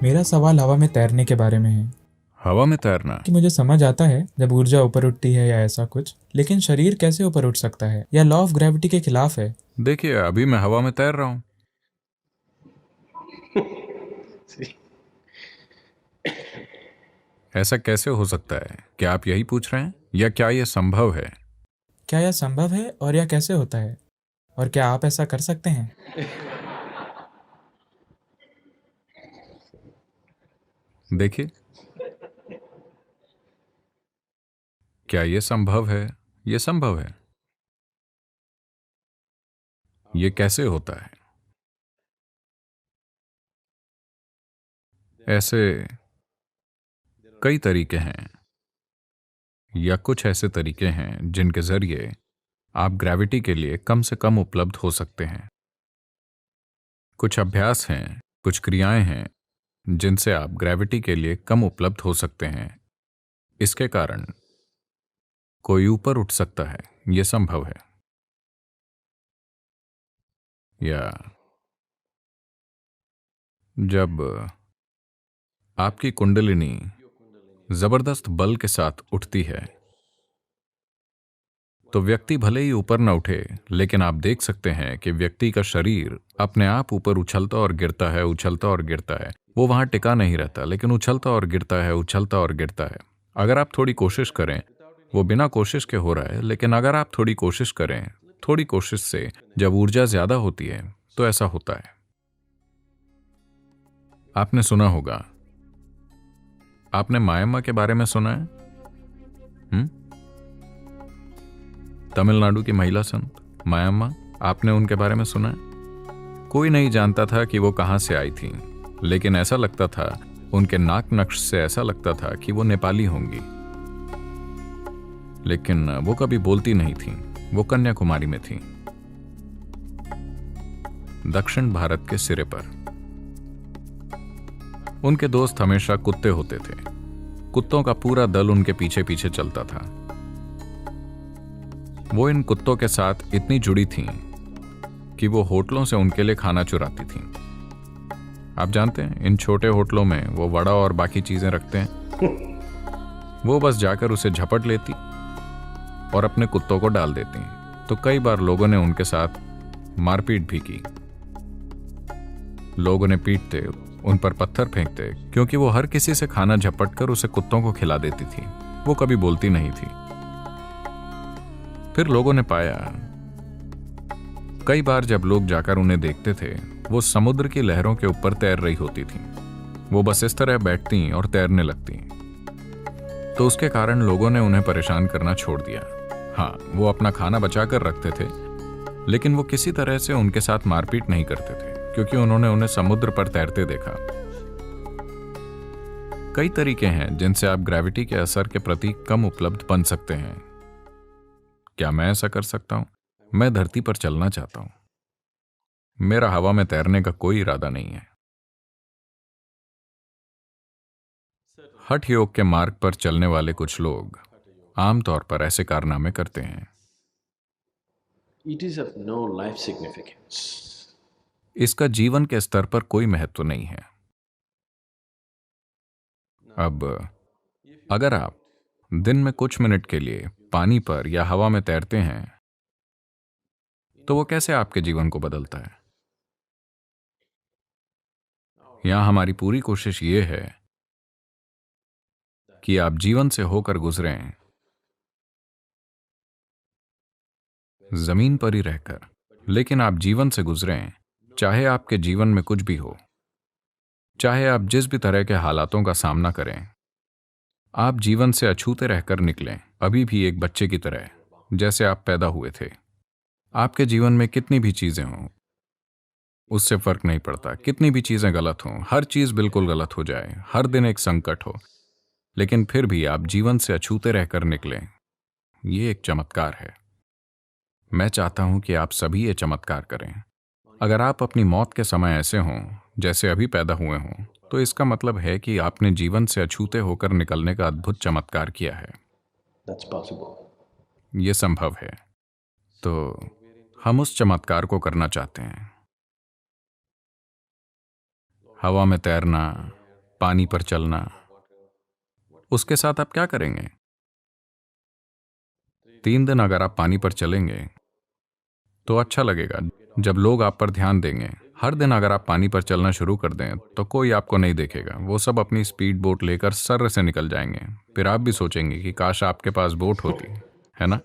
मेरा सवाल हवा में तैरने के बारे में है हवा में तैरना? कि मुझे समझ आता है जब ऊर्जा ऊपर उठती है या ऐसा कुछ, लेकिन शरीर कैसे ऊपर उठ सकता है या लॉ ऑफ ग्रेविटी के खिलाफ है? देखिए, अभी मैं हवा में तैर रहा हूँ। ऐसा कैसे हो सकता है? क्या आप यही पूछ रहे हैं, या क्या यह संभव है? क्या यह संभव है और यह कैसे होता है, और क्या आप ऐसा कर सकते हैं? देखिए, क्या यह संभव है? यह संभव है। यह कैसे होता है? ऐसे कई तरीके हैं, या कुछ ऐसे तरीके हैं जिनके जरिए आप ग्रेविटी के लिए कम से कम उपलब्ध हो सकते हैं। कुछ अभ्यास हैं, कुछ क्रियाएं हैं जिनसे आप ग्रेविटी के लिए कम उपलब्ध हो सकते हैं। इसके कारण कोई ऊपर उठ सकता है, यह संभव है। या जब आपकी कुंडलिनी जबरदस्त बल के साथ उठती है, तो व्यक्ति भले ही ऊपर न उठे, लेकिन आप देख सकते हैं कि व्यक्ति का शरीर अपने आप ऊपर उछलता और गिरता है, उछलता और गिरता है। वो वहां टिका नहीं रहता, लेकिन उछलता और गिरता है, उछलता और गिरता है। अगर आप थोड़ी कोशिश करें, वो बिना कोशिश के हो रहा है, लेकिन अगर आप थोड़ी कोशिश करें, थोड़ी कोशिश से जब ऊर्जा ज्यादा होती है, तो ऐसा होता है। आपने सुना होगा, आपने मायम्मा के बारे में सुना है? तमिलनाडु की महिला संत मायम्मा, आपने उनके बारे में सुना है? कोई नहीं जानता था कि वो कहां से आई थी, लेकिन ऐसा लगता था, उनके नाक नक्श से ऐसा लगता था कि वो नेपाली होंगी। लेकिन वो कभी बोलती नहीं थी। वो कन्याकुमारी में थी, दक्षिण भारत के सिरे पर। उनके दोस्त हमेशा कुत्ते होते थे। कुत्तों का पूरा दल उनके पीछे पीछे चलता था। वो इन कुत्तों के साथ इतनी जुड़ी थीं कि वो होटलों से उनके लिए खाना चुराती थीं। आप जानते हैं, इन छोटे होटलों में वो वड़ा और बाकी चीजें रखते हैं। वो बस जाकर उसे झपट लेती और अपने कुत्तों को डाल देती। तो कई बार लोगों ने उनके साथ मारपीट भी की। लोग उन्हें पीटते, उन पर पत्थर फेंकते, क्योंकि वो हर किसी से खाना झपट कर उसे कुत्तों को खिला देती थी। वो कभी बोलती नहीं थी। फिर लोगों ने पाया, कई बार जब लोग जाकर उन्हें देखते थे, वो समुद्र की लहरों के ऊपर तैर रही होती थीं। वो बस इस तरह बैठती और तैरने लगती। तो उसके कारण लोगों ने उन्हें परेशान करना छोड़ दिया। हाँ, वो अपना खाना बचा कर रखते थे, लेकिन वो किसी तरह से उनके साथ मारपीट नहीं करते थे, क्योंकि उन्होंने उन्हें समुद्र पर तैरते देखा। कई तरीके हैं जिनसे आप ग्रेविटी के असर के प्रति कम उपलब्ध बन सकते हैं। क्या मैं ऐसा कर सकता हूं? मैं धरती पर चलना चाहता हूं। मेरा हवा में तैरने का कोई इरादा नहीं है। हठ योग के मार्ग पर चलने वाले कुछ लोग आमतौर पर ऐसे कारनामे करते हैं। It is of no life significance. इसका जीवन के स्तर पर कोई महत्व नहीं है। अब अगर आप दिन में कुछ मिनट के लिए पानी पर या हवा में तैरते हैं, तो वो कैसे आपके जीवन को बदलता है? यहां हमारी पूरी कोशिश ये है कि आप जीवन से होकर गुजरें, जमीन पर ही रहकर, लेकिन आप जीवन से गुजरें, चाहे आपके जीवन में कुछ भी हो, चाहे आप जिस भी तरह के हालातों का सामना करें, आप जीवन से अछूते रहकर निकलें, अभी भी एक बच्चे की तरह, जैसे आप पैदा हुए थे। आपके जीवन में कितनी भी चीजें हों, उससे फर्क नहीं पड़ता। कितनी भी चीजें गलत हों, हर चीज बिल्कुल गलत हो जाए, हर दिन एक संकट हो, लेकिन फिर भी आप जीवन से अछूते रहकर निकलें, ये एक चमत्कार है। मैं चाहता हूं कि आप सभी ये चमत्कार करें। अगर आप अपनी मौत के समय ऐसे हों जैसे अभी पैदा हुए हों, तो इसका मतलब है कि आपने जीवन से अछूते होकर निकलने का अद्भुत चमत्कार किया है। That's possible. ये संभव है। तो हम उस चमत्कार को करना चाहते हैं। हवा में तैरना पानी पर चलना, उसके साथ आप क्या करेंगे? 3 दिन अगर आप पानी पर चलेंगे तो अच्छा लगेगा, जब लोग आप पर ध्यान देंगे। हर दिन अगर आप पानी पर चलना शुरू कर दें तो कोई आपको नहीं देखेगा, वो सब अपनी स्पीड बोट लेकर सर्र से निकल जाएंगे। फिर आप भी सोचेंगे कि काश आपके पास बोट होती, है ना?